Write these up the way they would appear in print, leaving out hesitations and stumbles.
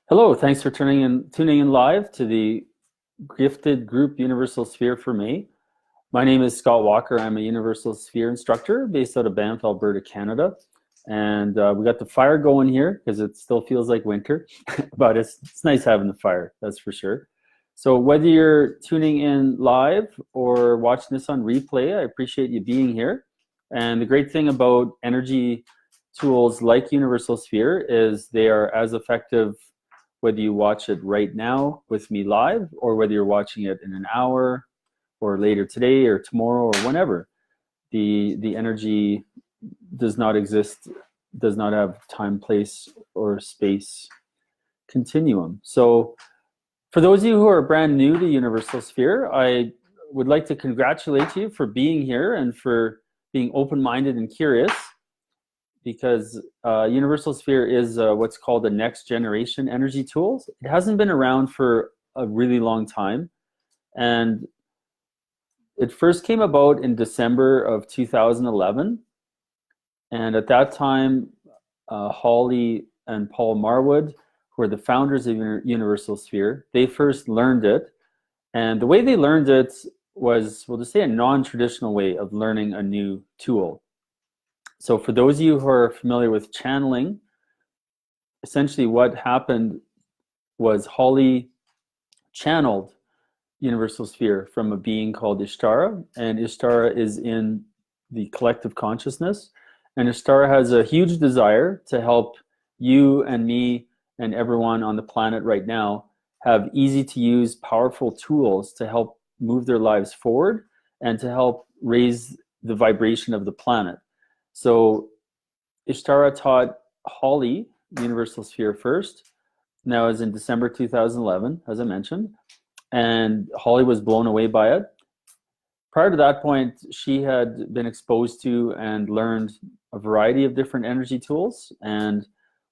Hello, thanks for tuning in live to the Gifted Group Universal Sphere for May. My name is Scott Walker. I'm a Universal Sphere instructor based out of Banff, Alberta, Canada. And we got the fire going here because it still feels like winter, but it's nice having the fire, that's for sure. So whether you're tuning in live or watching this on replay, I appreciate you being here. And the great thing about energy tools like Universal Sphere is they are as effective whether you watch it right now with me live or whether you're watching it in an hour or later today or tomorrow or whenever. The energy does not exist, does not have time, place, or space continuum. So for those of you who are brand new to Universal Sphere, I would like to congratulate you for being here and for being open-minded and curious, because Universal Sphere is what's called the next generation energy tools. It hasn't been around for a really long time. And it first came about in December of 2011. And at that time, Holly and Paul Marwood, who are the founders of Universal Sphere, they first learned it. And the way they learned it was, we'll just say, a non-traditional way of learning a new tool. So for those of you who are familiar with channeling, essentially what happened was Holly channeled Universal Sphere from a being called Ishtara, and Ishtara is in the collective consciousness, and Ishtara has a huge desire to help you and me and everyone on the planet right now have easy to use, powerful tools to help move their lives forward and to help raise the vibration of the planet. So Ishtara taught Holly Universal Sphere first. Now, as in December 2011, as I mentioned, and Holly was blown away by it. Prior to that point, she had been exposed to and learned a variety of different energy tools and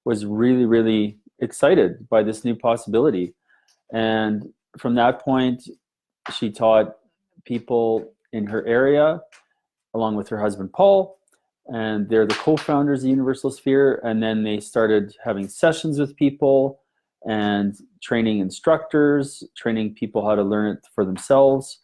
was really, really excited by this new possibility. And from that point, she taught people in her area, along with her husband, Paul, and they're the co-founders of Universal Sphere. And then they started having sessions with people and training instructors, training people how to learn it for themselves.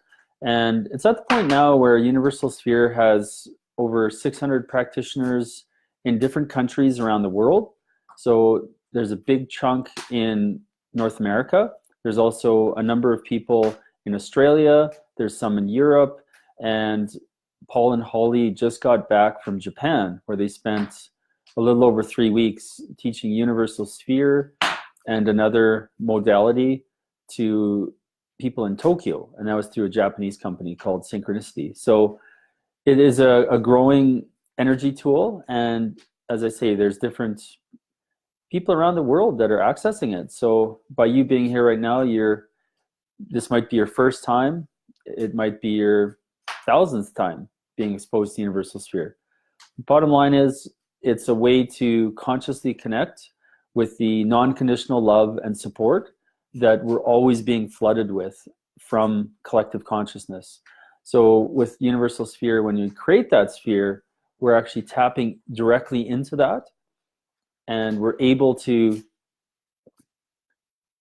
And it's at the point now where Universal Sphere has over 600 practitioners in different countries around the world. So there's a big chunk in North America. There's also a number of people in Australia. There's some in Europe. And Paul and Holly just got back from Japan, where they spent a little over 3 weeks teaching Universal Sphere and another modality to people in Tokyo. And that was through a Japanese company called Synchronicity. So it is a growing energy tool. And as I say, there's different people around the world that are accessing it. So by you being here right now, this might be your first time. It might be your 1000th time being exposed to Universal Sphere. Bottom line is, it's a way to consciously connect with the non-conditional love and support that we're always being flooded with from collective consciousness. So with Universal Sphere, when you create that sphere, we're actually tapping directly into that, and we're able to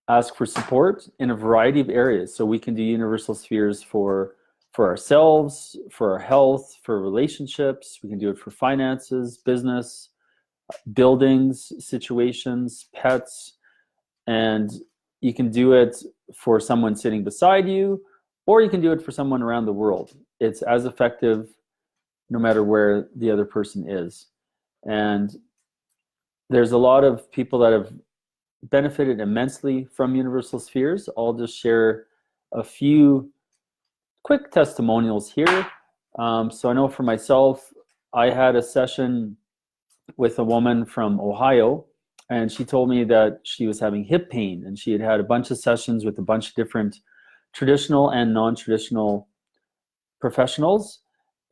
ask for support in a variety of areas. So we can do Universal Spheres for ourselves, for our health, for relationships. We can do it for finances, business, buildings, situations, pets, and you can do it for someone sitting beside you, or you can do it for someone around the world. It's as effective no matter where the other person is. And there's a lot of people that have benefited immensely from Universal Spheres. I'll just share a few quick testimonials here. So I know for myself, I had a session with a woman from Ohio, and she told me that she was having hip pain, and she had had a bunch of sessions with a bunch of different traditional and non-traditional professionals,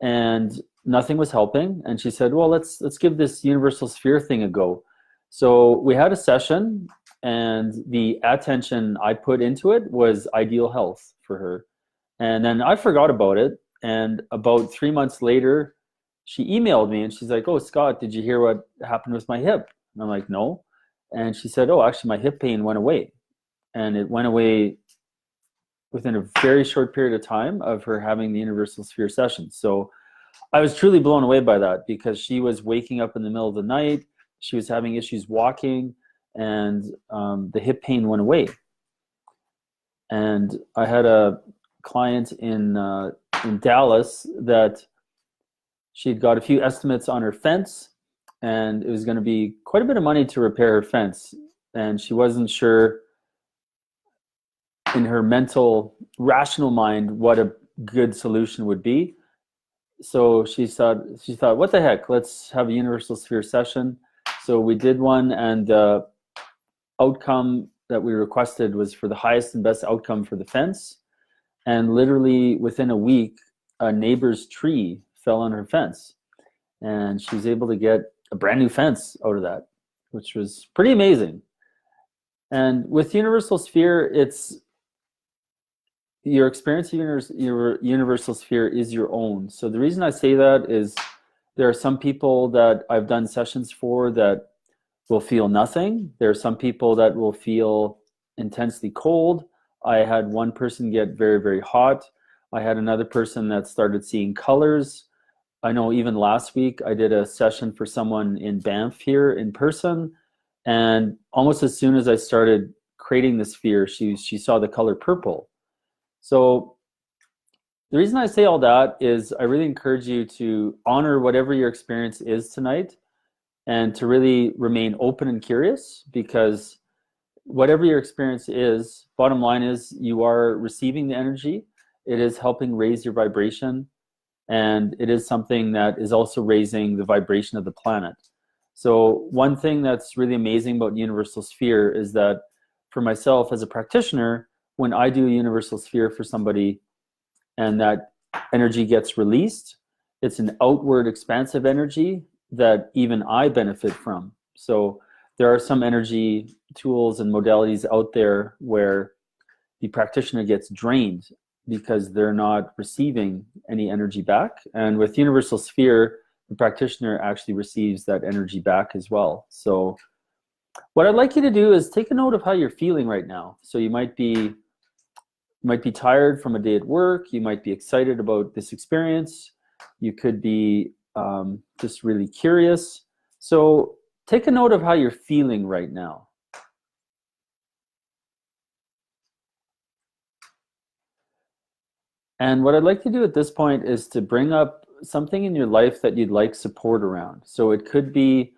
and nothing was helping. And she said, well, let's give this Universal Sphere thing a go. So we had a session, and the attention I put into it was ideal health for her. And then I forgot about it. And about 3 months later, she emailed me and she's like, oh, Scott, did you hear what happened with my hip? And I'm like, no. And she said, oh, actually my hip pain went away. And it went away within a very short period of time of her having the universal sphere session. So I was truly blown away by that, because she was waking up in the middle of the night, she was having issues walking, and the hip pain went away. And I had a client in Dallas that she'd got a few estimates on her fence, and it was going to be quite a bit of money to repair her fence. And she wasn't sure in her mental, rational mind what a good solution would be. So she thought, what the heck, let's have a universal sphere session. So we did one, and the outcome that we requested was for the highest and best outcome for the fence. And literally within a week, a neighbor's tree fell on her fence, and she was able to get a brand new fence out of that, which was pretty amazing. And with universal sphere, it's your experience of your universal sphere is your own. So the reason I say that is there are some people that I've done sessions for that will feel nothing. There are some people that will feel intensely cold. I had one person get very, very hot. I had another person that started seeing colors. I know even last week I did a session for someone in Banff here in person, and almost as soon as I started creating the sphere, she saw the color purple. So the reason I say all that is I really encourage you to honor whatever your experience is tonight, and to really remain open and curious, because whatever your experience is, bottom line is you are receiving the energy. It is helping raise your vibration, and it is something that is also raising the vibration of the planet. So one thing that's really amazing about Universal Sphere is that for myself as a practitioner, when I do a Universal Sphere for somebody and that energy gets released, it's an outward expansive energy that even I benefit from. So there are some energy tools and modalities out there where the practitioner gets drained because they're not receiving any energy back. And with Universal Sphere, the practitioner actually receives that energy back as well. So what I'd like you to do is take a note of how you're feeling right now. So you might be tired from a day at work. You might be excited about this experience. You could be just really curious. So take a note of how you're feeling right now. And what I'd like to do at this point is to bring up something in your life that you'd like support around. So it could be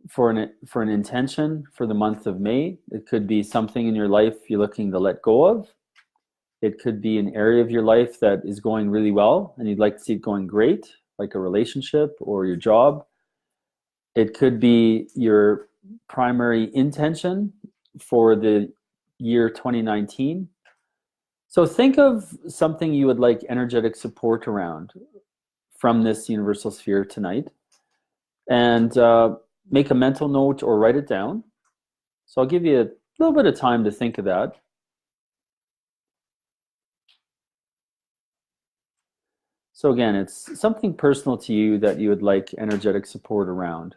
for an intention for the month of May. It could be something in your life you're looking to let go of. It could be an area of your life that is going really well and you'd like to see it going great, like a relationship or your job. It could be your primary intention for the year 2019. So think of something you would like energetic support around from this Universal Sphere tonight, and make a mental note or write it down. So I'll give you a little bit of time to think of that. So again, it's something personal to you that you would like energetic support around.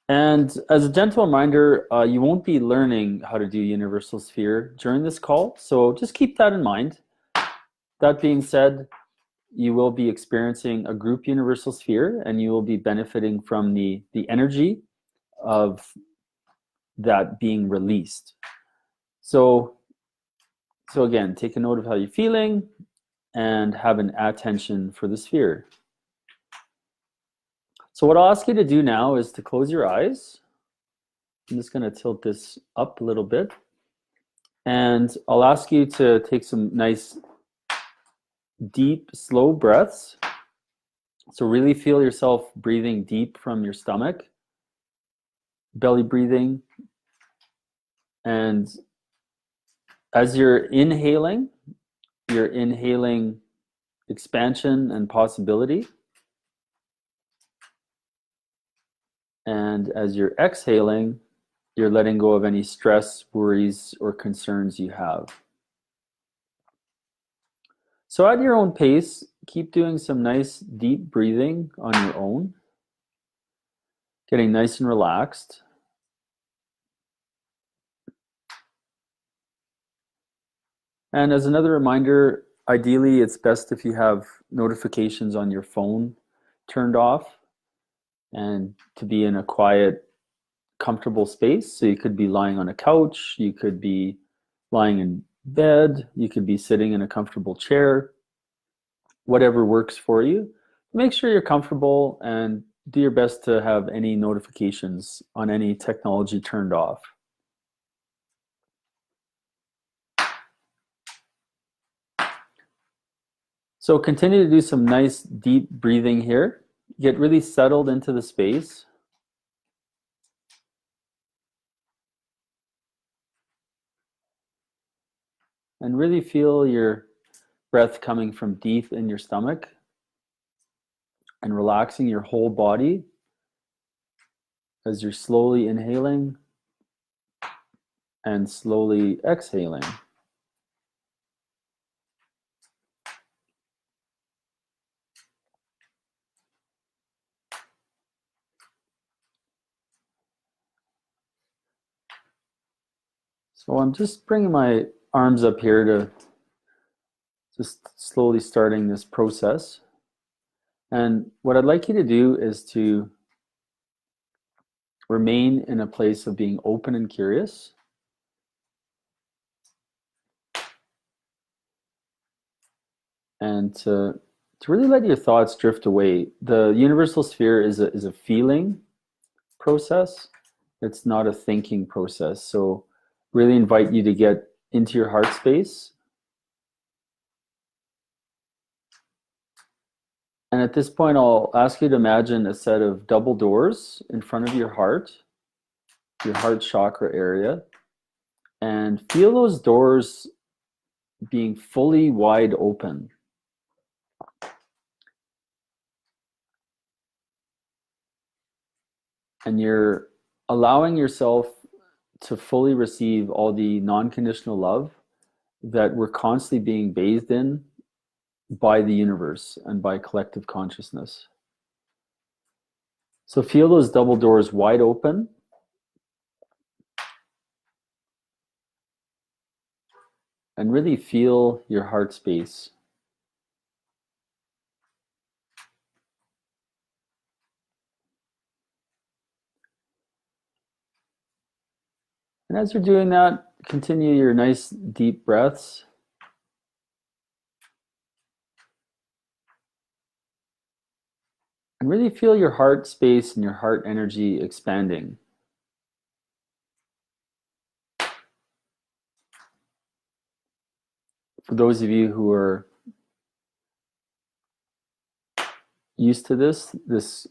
And as a gentle reminder, you won't be learning how to do Universal Sphere during this call, so just keep that in mind. That being said, you will be experiencing a group Universal Sphere, and you will be benefiting from the energy of that being released. So again, take a note of how you're feeling and have an attention for the sphere. So what I'll ask you to do now is to close your eyes. I'm just going to tilt this up a little bit. And I'll ask you to take some nice, deep, slow breaths. So really feel yourself breathing deep from your stomach, belly breathing. And as you're inhaling expansion and possibility. And as you're exhaling, you're letting go of any stress, worries, or concerns you have. So at your own pace, keep doing some nice deep breathing on your own, getting nice and relaxed. And as another reminder, ideally it's best if you have notifications on your phone turned off and to be in a quiet, comfortable space. So you could be lying on a couch, you could be lying in bed, you could be sitting in a comfortable chair, whatever works for you. Make sure you're comfortable and do your best to have any notifications on any technology turned off. So continue to do some nice deep breathing here. Get really settled into the space. And really feel your breath coming from deep in your stomach and relaxing your whole body as you're slowly inhaling and slowly exhaling. So I'm just bringing my arms up here to just slowly starting this process. And what I'd like you to do is to remain in a place of being open and curious. And to really let your thoughts drift away. The universal sphere is a feeling process. It's not a thinking process. So really invite you to get into your heart space. And at this point, I'll ask you to imagine a set of double doors in front of your heart chakra area, and feel those doors being fully wide open. And you're allowing yourself to fully receive all the non-conditional love that we're constantly being bathed in by the universe and by collective consciousness. So feel those double doors wide open. And really feel your heart space. And as you're doing that, continue your nice deep breaths. And really feel your heart space and your heart energy expanding. For those of you who are used to this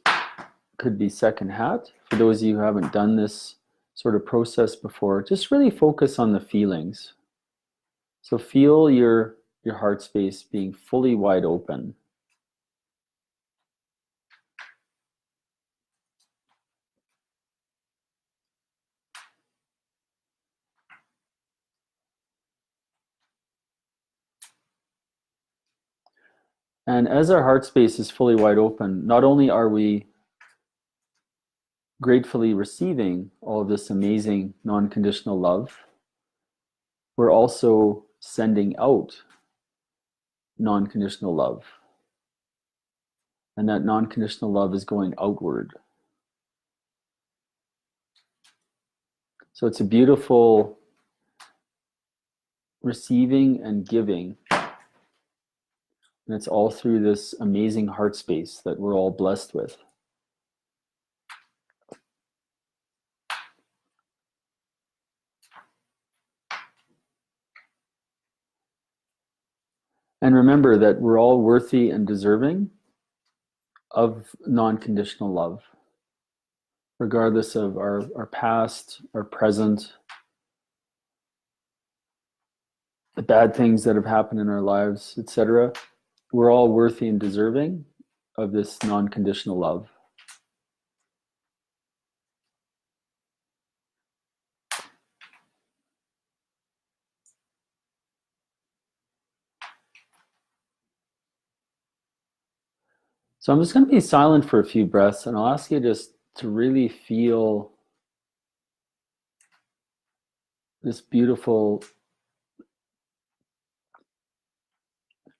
could be second hat. For those of you who haven't done this sort of process before, just really focus on the feelings. So feel your heart space being fully wide open. And as our heart space is fully wide open, not only are we gratefully receiving all of this amazing non-conditional love, we're also sending out non-conditional love. And that non-conditional love is going outward. So it's a beautiful receiving and giving. And it's all through this amazing heart space that we're all blessed with. And remember that we're all worthy and deserving of non-conditional love, regardless of our past, our present, the bad things that have happened in our lives, etc. We're all worthy and deserving of this non-conditional love. So I'm just going to be silent for a few breaths, and I'll ask you just to really feel this beautiful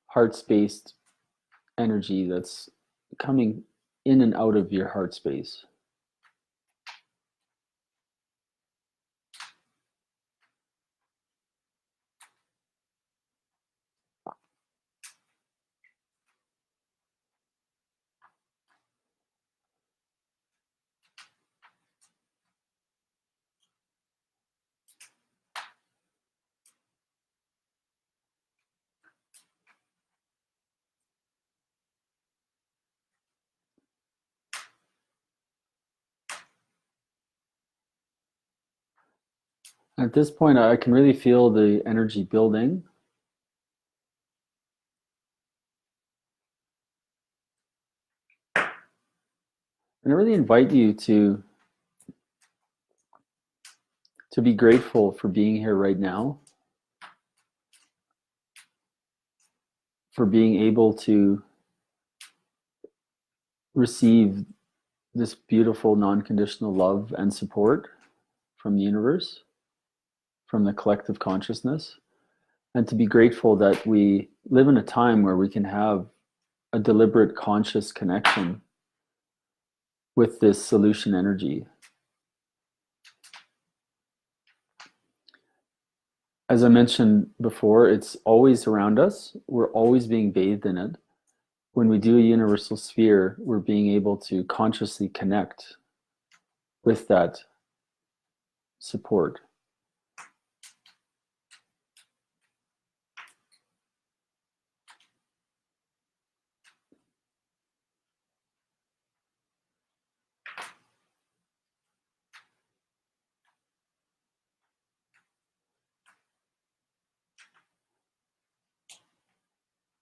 heart-spaced energy that's coming in and out of your heart space. At this point, I can really feel the energy building. And I really invite you to be grateful for being here right now, for being able to receive this beautiful non-conditional love and support from the universe, from the collective consciousness, and to be grateful that we live in a time where we can have a deliberate conscious connection with this solution energy. As I mentioned before, it's always around us. We're always being bathed in it. When we do a universal sphere, we're being able to consciously connect with that support.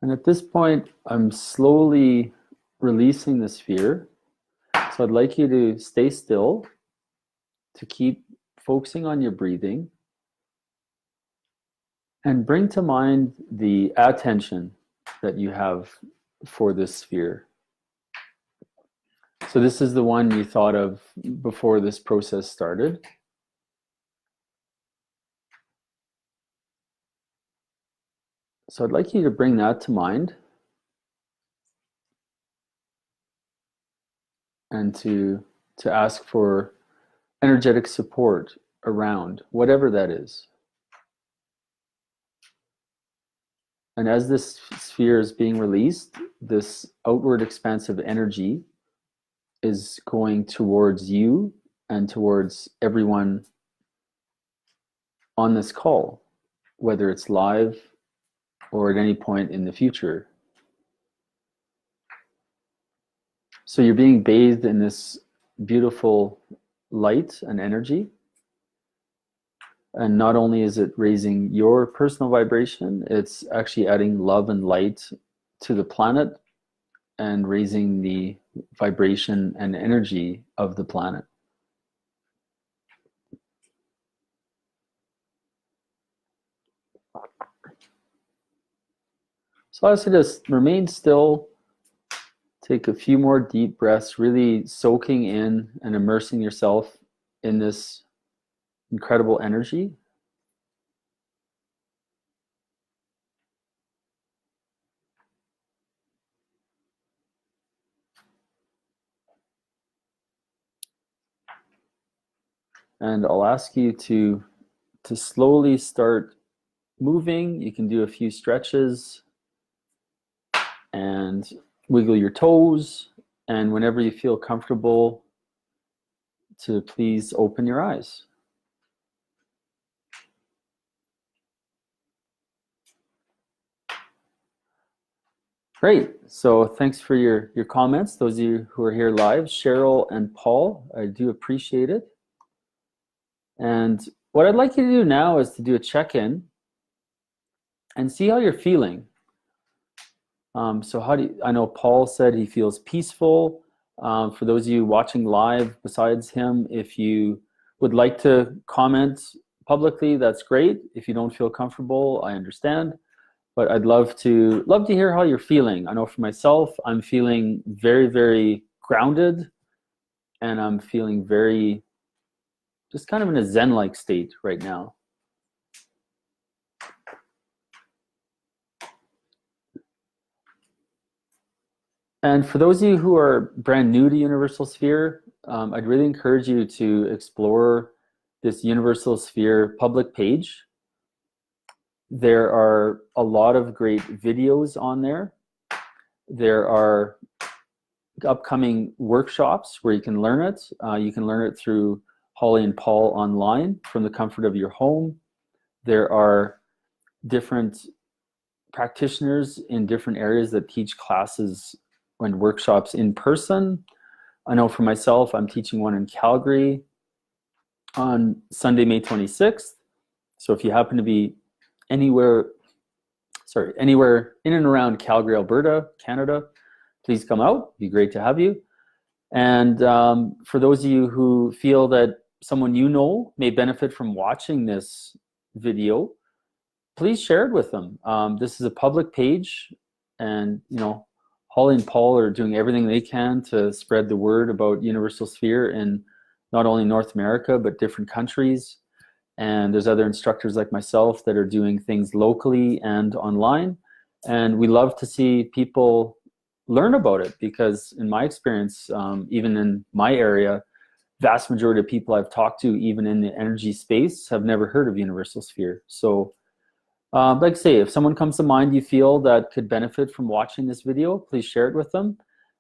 And at this point, I'm slowly releasing the sphere. So I'd like you to stay still, to keep focusing on your breathing, and bring to mind the attention that you have for this sphere. So this is the one you thought of before this process started. So I'd like you to bring that to mind and to ask for energetic support around whatever that is. And as this sphere is being released, this outward expansive energy is going towards you and towards everyone on this call, whether it's live or at any point in the future. So you're being bathed in this beautiful light and energy. And not only is it raising your personal vibration, it's actually adding love and light to the planet and raising the vibration and energy of the planet. So I suggest remain still, take a few more deep breaths, really soaking in and immersing yourself in this incredible energy. And I'll ask you to slowly start moving. You can do a few stretches and wiggle your toes. And whenever you feel comfortable, to please open your eyes. Great. So thanks for your comments. Those of you who are here live, Cheryl and Paul, I do appreciate it. And what I'd like you to do now is to do a check-in and see how you're feeling. So I know Paul said he feels peaceful. For those of you watching live besides him, if you would like to comment publicly, that's great. If you don't feel comfortable, I understand. but I'd love to hear how you're feeling. I know for myself, I'm feeling very, very grounded, and I'm feeling very, just kind of in a Zen-like state right now. And for those of you who are brand new to Universal Sphere, I'd really encourage you to explore this Universal Sphere public page. There are a lot of great videos on there. There are upcoming workshops where you can learn it. You can learn it through Holly and Paul online from the comfort of your home. There are different practitioners in different areas that teach classes and workshops in person. I know for myself, I'm teaching one in Calgary on Sunday, May 26th. So if you happen to be anywhere in and around Calgary, Alberta, Canada, please come out. It'd be great to have you. And for those of you who feel that someone you know may benefit from watching this video, please share it with them. This is a public page, and Holly and Paul are doing everything they can to spread the word about Universal Sphere in not only North America, but different countries. And there's other instructors like myself that are doing things locally and online. And we love to see people learn about it, because in my experience, even in my area, vast majority of people I've talked to, even in the energy space, have never heard of Universal Sphere. So like I say, if someone comes to mind you feel that could benefit from watching this video, please share it with them.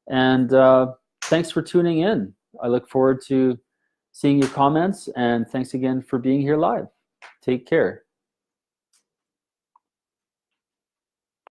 And thanks for tuning in. I look forward to seeing your comments, and thanks again for being here live. Take care.